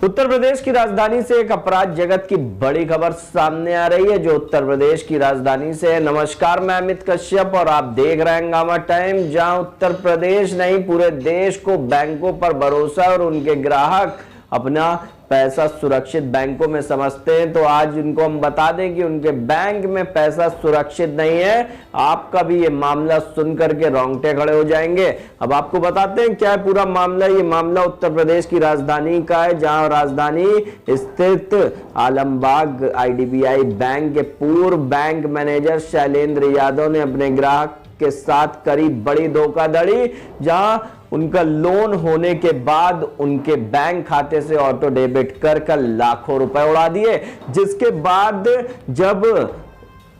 उत्तर प्रदेश की राजधानी से एक अपराध जगत की बड़ी खबर सामने आ रही है जो उत्तर प्रदेश की राजधानी से है। नमस्कार, मैं अमित कश्यप और आप देख रहे हैं हंगामा टाइम, जहां उत्तर प्रदेश नहीं पूरे देश को बैंकों पर भरोसा और उनके ग्राहक अपना पैसा सुरक्षित बैंकों में समझते हैं। तो आज इनको हम बता दें कि उनके बैंक में पैसा सुरक्षित नहीं है। आपका भी ये मामला सुन करके रोंगटे खड़े हो जाएंगे। अब आपको बताते हैं क्या है पूरा मामला। ये मामला उत्तर प्रदेश की राजधानी का है, जहां राजधानी स्थित आलमबाग आईडीबीआई बैंक के पूर्व बैंक मैनेजर शैलेंद्र यादव ने अपने ग्राहक के साथ करी बड़ी धोखाधड़ी, जहां उनका लोन होने के बाद उनके बैंक खाते से ऑटो डेबिट कर लाखों रुपए उड़ा दिए। जिसके बाद जब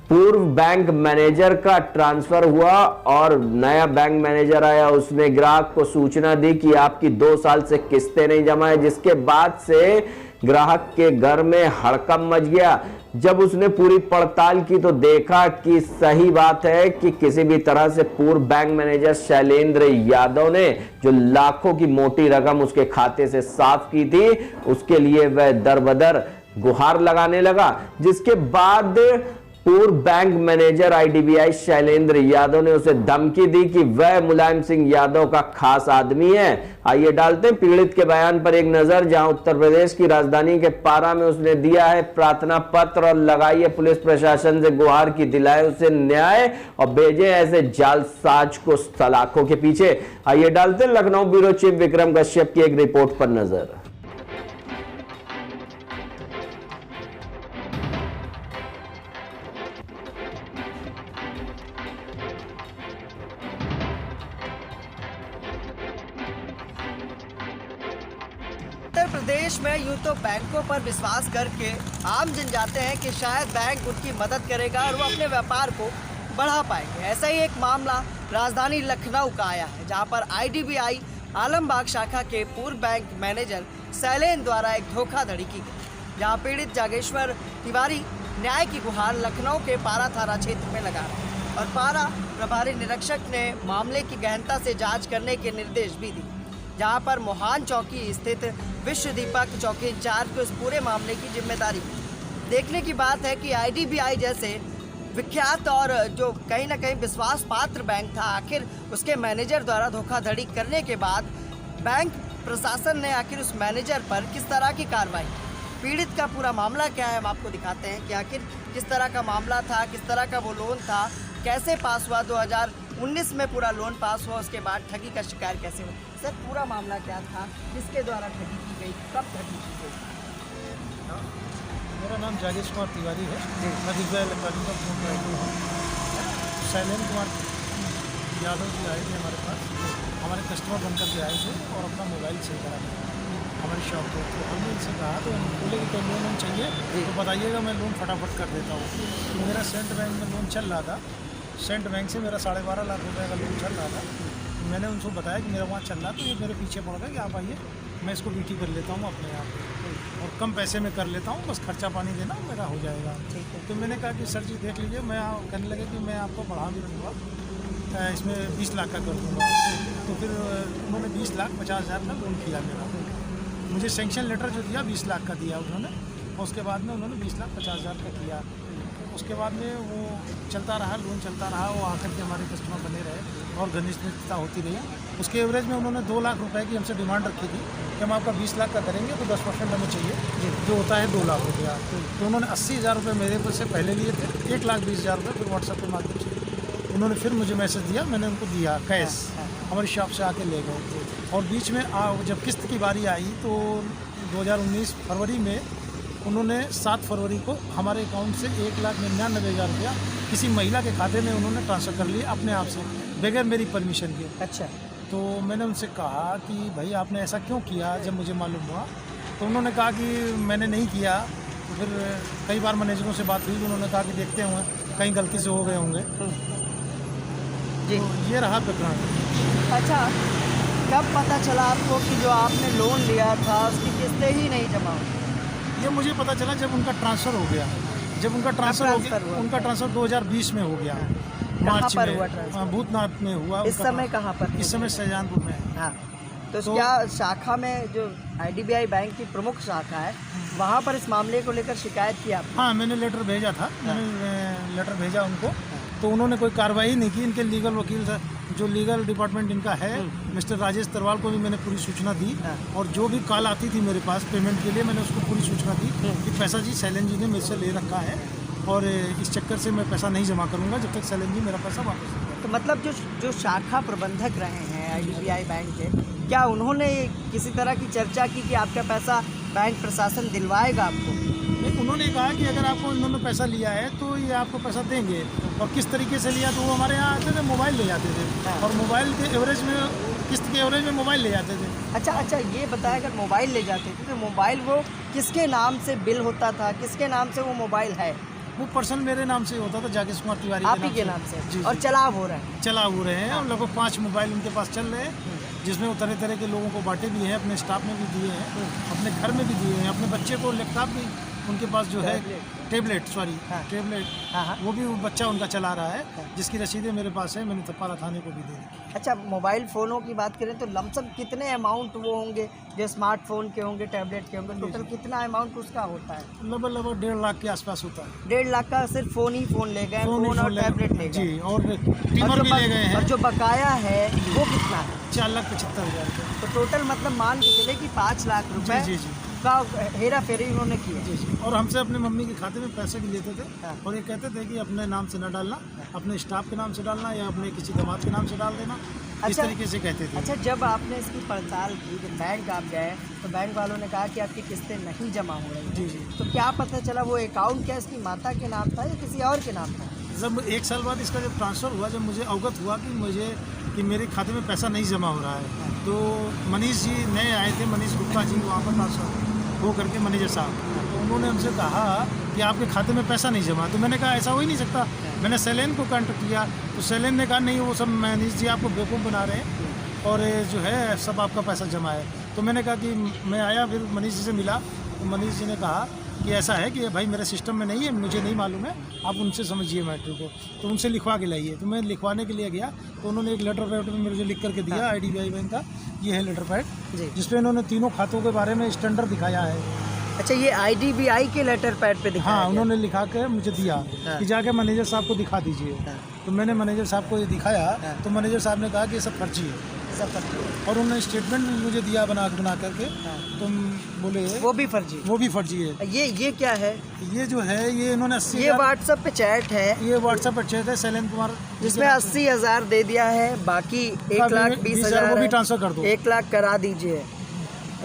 पूर्व बैंक मैनेजर का ट्रांसफर हुआ और नया बैंक मैनेजर आया, उसने ग्राहक को सूचना दी कि आपकी 2 साल से किस्तें नहीं जमा है। जिसके बाद से ग्राहक के घर में हड़कंप मच गया। जब उसने पूरी पड़ताल की तो देखा कि सही बात है कि किसी भी तरह से पूर्व बैंक मैनेजर शैलेंद्र यादव ने जो लाखों की मोटी रकम उसके खाते से साफ की थी, उसके लिए वह दर-बदर गुहार लगाने लगा। जिसके बाद पूर्व bank manager IDBI Shailendra Yadav ने उसे धमकी दी कि वह मुलायम सिंह यादव का खास आदमी है। आइए डालते हैं पीड़ित के बयान पर एक नजर, जहां उत्तर प्रदेश की राजधानी के पारा में उसने दिया है प्रार्थना पत्र और लगाई है पुलिस प्रशासन से गुहार की दिलाए उसे न्याय और भेजे ऐसे जालसाज को सलाखों के पीछे। आइए डालते हैं लखनऊ ब्यूरो चीफ विक्रम कश्यप की एक रिपोर्ट पर नजर। उत्तर प्रदेश में यूं तो बैंकों पर विश्वास करके आम जन जाते हैं कि शायद बैंक उनकी मदद करेगा और वो अपने व्यापार को बढ़ा पाएंगे। ऐसा ही एक मामला राजधानी लखनऊ का आया है, जहां पर आईडीबीआई आलमबाग शाखा के पूर्व बैंक मैनेजर शैलेंद्र द्वारा एक धोखाधड़ी की गई। जहां पीड़ित जागेश्वर तिवारी न्याय की गुहार लखनऊ के पारा थाना क्षेत्र में लगा रहे और पारा प्रभारी निरीक्षक ने मामले की गहनता से जाँच करने के निर्देश भी दिए। जहां पर मोहान चौकी स्थित विश्व दीपक चौकी इंचार्ज को इस पूरे मामले की जिम्मेदारी दी। देखने की बात है कि आईडीबीआई जैसे विख्यात और जो कहीं ना कहीं विश्वास पात्र बैंक था, आखिर उसके मैनेजर द्वारा धोखाधड़ी करने के बाद बैंक प्रशासन ने आखिर उस मैनेजर पर किस तरह की कार्रवाई। पीड़ित का पूरा मामला क्या है हम आपको दिखाते हैं कि आखिर किस तरह का मामला था, किस तरह का वो लोन था, कैसे पास हुआ, 2019 में पूरा लोन पास हुआ, उसके बाद ठगी का शिकार कैसे हुआ। सर पूरा मामला क्या था, किसके द्वारा ठगी की गई, कब ठगी की गई? मेरा नाम जागेश्वर तिवारी है, मैं दिग्विजय इलेक्ट्रॉनिक का फोन ड्राइवर हूँ। शैलेंद्र कुमार यादव जी आए थे हमारे पास, हमारे कस्टमर बनकर के आए थे और अपना मोबाइल सेल करा हमारी शॉप पर। तो हमने इनसे कहा तो बोले कि कोई लोन चाहिए तो बताइएगा, मैं लोन फटाफट कर देता हूँ। तो मेरा सेंट बैंक में लोन चल रहा था, सेंट बैंक से मेरा 12.5 लाख रुपए का लोन चल रहा था। मैंने उनको बताया कि मेरा वहाँ चल रहा, तो ये मेरे पीछे पड़ गया कि आप आइए मैं इसको बीटी कर लेता हूँ अपने आप और कम पैसे में कर लेता हूँ, बस खर्चा पानी देना मेरा हो जाएगा। तो मैंने कहा कि सर जी देख लीजिए, मैं कहने लगे कि मैं आपको बढ़ा भी दूँगा, इसमें 20 लाख का कर दूँगा। तो फिर उन्होंने 20,50,000 का लोन किया मेरा। मुझे सेंक्शन लेटर जो दिया 20 लाख का दिया उन्होंने, और उसके बाद में उन्होंने 20,50,000 का किया। उसके बाद में वो चलता रहा, लोन चलता रहा, वो आकर के हमारे कस्टमर बने रहे और घनिष्ठता होती रही। उसके एवरेज में उन्होंने 2 लाख रुपए की हमसे डिमांड रखी थी कि हम आपका 20 लाख का करेंगे तो 10% हमें चाहिए, जो होता है 2 लाख रुपया। तो उन्होंने 80,000 रुपये मेरे पर से पहले लिए थे, 1,20,000 रुपये फिर व्हाट्सएप के माध्यम से उन्होंने फिर मुझे मैसेज दिया, मैंने उनको दिया कैश, हमारी शॉप से आके ले गए। और बीच में जब किस्त की बारी आई तो 2019 फरवरी में उन्होंने 7 फरवरी को हमारे अकाउंट से 1,99,000 रुपया किसी महिला के खाते में उन्होंने ट्रांसफ़र कर लिया अपने आप से, बगैर मेरी परमिशन के। अच्छा। तो मैंने उनसे कहा कि भाई आपने ऐसा क्यों किया, जब मुझे मालूम हुआ तो उन्होंने कहा कि मैंने नहीं किया। तो फिर कई बार मैनेजरों से बात हुई तो उन्होंने कहा कि देखते हुए कहीं गलती से हो गए होंगे जी। तो ये रहा प्रकरण। अच्छा, कब पता चला आपको कि जो आपने लोन लिया था उसकी किस्तें ही नहीं जमा हुई? ये मुझे पता चला जब उनका ट्रांसफ़र हो गया, जब उनका ट्रांसफ़र हो गया, उनका ट्रांसफ़र 2020 में हो गया, मार्च में, भूतनाथ में हुआ। इस समय कहाँ पर? इस समय शाहजहानपुर में। हाँ। तो क्या शाखा में जो IDBI बैंक की प्रमुख शाखा है वहाँ पर इस मामले को लेकर शिकायत की आप? हाँ, मैंने लेटर भेजा था, मैंने लेटर भेजा उनको, तो उन्होंने कोई कार्रवाई नहीं की। इनके लीगल वकील जो लीगल डिपार्टमेंट इनका है मिस्टर राजेश तरवाल को भी मैंने पूरी सूचना दी, और जो भी कॉल आती थी मेरे पास पेमेंट के लिए मैंने उसको पूरी सूचना दी कि पैसा जी शैलेन जी ने मेरे से ले रखा है और इस चक्कर से मैं पैसा नहीं जमा करूँगा जब तक शैलेन जी मेरा पैसा वापस नहीं करें। तो मतलब जो शाखा प्रबंधक रहे हैं IDBI बैंक के, क्या उन्होंने किसी तरह की चर्चा की कि आपका पैसा बैंक प्रशासन दिलवाएगा आपको? नहीं, उन्होंने कहा कि अगर आपको इन्होंने पैसा लिया है तो ये आपको पैसा देंगे, और किस तरीके से लिया तो वो हमारे यहाँ आते थे, मोबाइल ले जाते थे और मोबाइल के एवरेज में, किस्त के एवरेज में मोबाइल ले जाते थे। अच्छा, ये बताया अगर मोबाइल ले जाते थे तो मोबाइल वो किसके नाम से बिल होता था, किसके नाम से वो मोबाइल है? वो पर्सन मेरे नाम से होता था, जागेश कुमार तिवारी आप ही के नाम से। जी, और चलाव हो रहा है? चलाव हो रहे हैं, और लगभग 5 मोबाइल उनके पास चल रहे हैं, जिसमें वो तरह तरह के लोगों को बांटे भी हैं, अपने स्टाफ में भी दिए हैं, अपने घर में भी दिए हैं, अपने बच्चे को लैपटॉप भी उनके पास जो है टेबलेट वो भी बच्चा उनका चला रहा है, जिसकी रसीदें मेरे पास है, मैंने तपारा थाने को भी दे दी। अच्छा, मोबाइल फ़ोनों की बात करें तो लमसम कितने अमाउंट वो होंगे जो स्मार्टफोन के होंगे, टैबलेट के होंगे, टोटल कितना अमाउंट उसका होता है? लगभग 1.5 लाख के आसपास होता है। 1.5 लाख का सिर्फ फ़ोन ले गए, फ़ोन और टैबलेट ले गए जी, और टीमर भी ले गए हैं। और जो बकाया है वो कितना है? 4,75,000 रुपये। तो टोटल मतलब मान के चले कि 5 लाख रुपए जी का हेरा फेरी उन्होंने किया। जी, और हमसे अपने मम्मी के खाते में पैसे भी लेते थे, और ये कहते थे कि अपने नाम से न डालना, अपने स्टाफ के नाम से डालना या अपने किसी दामाद के नाम से डाल देना, इस तरीके से कहते थे। अच्छा, जब आपने इसकी पड़ताल की, जब बैंक आप गए तो बैंक वालों ने कहा कि आपकी किस्तें नहीं जमा हो रही। जी, तो क्या पता चला वो अकाउंट क्या इसकी माता के नाम था या किसी और के नाम था? जब 1 साल बाद इसका जब ट्रांसफ़र हुआ, जब मुझे अवगत हुआ कि मेरे खाते में पैसा नहीं जमा हो रहा है, तो मनीष जी नए आए थे, मनीष गुप्ता जी वहाँ पर ट्रांसफ़र हो करके मैनेजर साहब, तो उन्होंने हमसे कहा कि आपके खाते में पैसा नहीं जमा। तो मैंने कहा ऐसा हो ही नहीं सकता। मैंने शैलेन को कॉन्टेक्ट किया तो शैलेन ने कहा नहीं, वो सब मनीष जी आपको बेवकूफ़ बना रहे हैं और जो है सब आपका पैसा जमा है। तो मैंने कहा कि मैं आया, फिर मनीष जी से मिला, तो मनीष जी ने कहा कि ऐसा है कि भाई मेरे सिस्टम में नहीं है, मुझे नहीं मालूम है, आप उनसे समझिए मैटर को, तो उनसे लिखवा के लाइए। तो मैं लिखवाने के लिए गया, तो उन्होंने एक लेटर पैड में मेरे को लिख करके दिया, IDBI बैंक का ये है लेटर पैड, जिसपे इन्होंने तीनों खातों के बारे में स्टैंडर्ड दिखाया है। अच्छा, ये IDBI के लेटर पैड पे दिखाया? हाँ, उन्होंने लिखा के मुझे दिया कि जाके मैनेजर साहब को दिखा दीजिए। तो मैंने मैनेजर साहब को ये दिखाया, तो मैनेजर साहब ने कहा कि ये सब फर्जी है, और उन्होंने स्टेटमेंट भी मुझे दिया बना करके। तुम बोले वो भी फर्जी है। ये क्या है? ये जो है ये इन्होंने 80, ये व्हाट्सएप पे चैट है, ये व्हाट्सएप पे चैट है शैलेन कुमार, जिसमें 80,000 दे दिया है, बाकी 1,20,000 वो भी ट्रांसफर कर दो, 1 लाख करा दीजिए।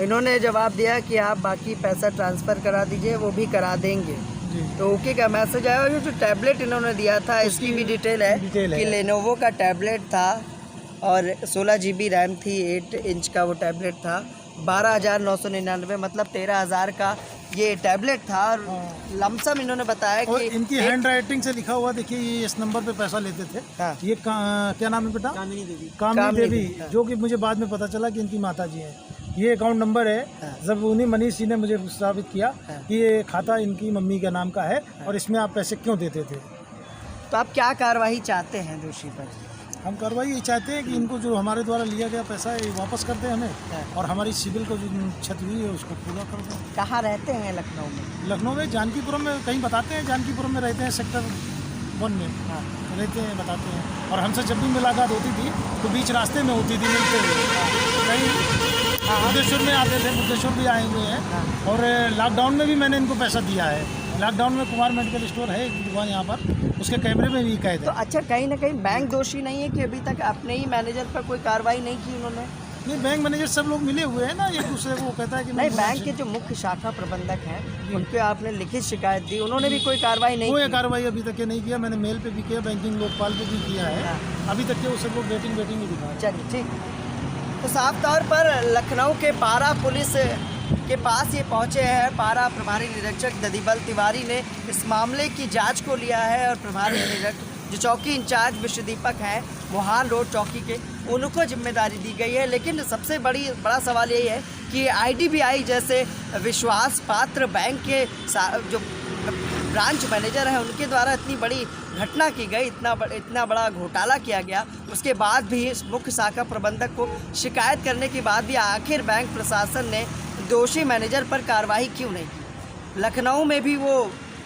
इन्होंने जवाब दिया कि आप बाकी पैसा ट्रांसफ़र करा दीजिए, वो भी करा देंगे। तो ओके का मैसेज आया। और ये जो टैबलेट इन्होंने दिया था इसकी भी डिटेल है कि लेनोवो का टैबलेट था और 16 GB रैम थी, 8 इंच का वो टैबलेट था, 12,999 मतलब 13,000 का ये टैबलेट था। और लमसम इन्होंने बताया कि इनकी हैंड राइटिंग से लिखा हुआ, देखिए ये इस नंबर पे पैसा लेते थे। ये क्या नाम है बेटा? कामिनी देवी, जो कि मुझे बाद में पता चला कि इनकी माता जी हैं। ये अकाउंट नंबर है। जब उन्हीं मनीष जी ने मुझे साबित किया कि ये खाता इनकी मम्मी के नाम का है और इसमें आप पैसे क्यों देते थे। तो आप क्या कार्रवाई चाहते हैं दोषी पर? हम कार्रवाई ये चाहते हैं कि इनको जो हमारे द्वारा लिया गया पैसा है वापस कर दें हमें, और हमारी सिविल को जो क्षति हुई है उसको पूरा कर दें। कहाँ रहते हैं लखनऊ में? लखनऊ में जानकीपुरम में, कहीं बताते हैं जानकीपुरम में रहते हैं, सेक्टर 1 में रहते हैं, बताते हैं। और हमसे जब भी मुलाकात होती थी तो बीच रास्ते में होती थी, मिलते हुए। कहीं बुद्धेश्वर में आते थे, बुद्धेश्वर भी आए हुए हैं। और लॉकडाउन में भी मैंने इनको पैसा दिया है। लॉकडाउन में कुमार मेडिकल स्टोर है एक दुकान यहाँ पर, उसके कैमरे में भी कैद है। तो अच्छा, कहीं ना कहीं बैंक दोषी नहीं है कि अभी तक अपने ही मैनेजर पर कोई कार्रवाई नहीं की उन्होंने? नहीं, बैंक मैनेजर सब लोग मिले हुए हैं ना एक दूसरे को, कहता है कि नहीं, बैंक के जो मुख्य शाखा प्रबंधक हैं उनके आपने लिखित शिकायत दी, उन्होंने भी कोई कार्रवाई नहीं की? कोई कार्रवाई अभी तक नहीं किया। मैंने मेल पे भी किया, बैंकिंग लोकपाल पे भी किया है, अभी तक के वो सब लोग वेटिंग ही दिखा। चलिए ठीक। तो साफ तौर पर लखनऊ के पारा पुलिस के पास ये पहुंचे हैं। पारा प्रभारी निरीक्षक ददीबल तिवारी ने इस मामले की जांच को लिया है और प्रभारी निरीक्षक जो चौकी इंचार्ज विश्वदीपक हैं मोहान रोड चौकी के, उनको जिम्मेदारी दी गई है। लेकिन सबसे बड़ा सवाल यही है कि IDBI जैसे विश्वास पात्र बैंक के जो ब्रांच मैनेजर हैं उनके द्वारा इतनी बड़ी घटना की गई, इतना बड़ा घोटाला किया गया, उसके बाद भी इस मुख्य शाखा प्रबंधक को शिकायत करने के बाद भी आखिर बैंक प्रशासन ने दोषी मैनेजर पर कार्रवाई क्यों नहीं की। लखनऊ में भी वो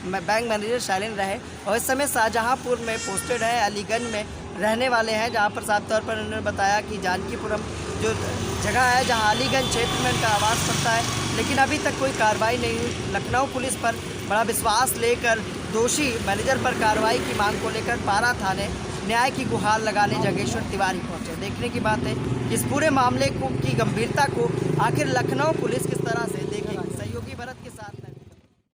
बैंक मैनेजर शैलेंद्र रहे और इस समय शाहजहांपुर में पोस्टेड है, अलीगंज में रहने वाले हैं, जहां पर साफ तौर पर उन्होंने बताया कि जानकीपुरम जो जगह है जहां अलीगंज क्षेत्र में उनका आवास पड़ता है, लेकिन अभी तक कोई कार्रवाई नहीं हुई। लखनऊ पुलिस पर बड़ा विश्वास लेकर दोषी मैनेजर पर कार्रवाई की मांग को लेकर पारा थाने न्याय की गुहार लगाने जगेश्वर तिवारी पहुंचे। देखने की बात है कि इस पूरे मामले की गंभीरता को आखिर लखनऊ पुलिस किस तरह से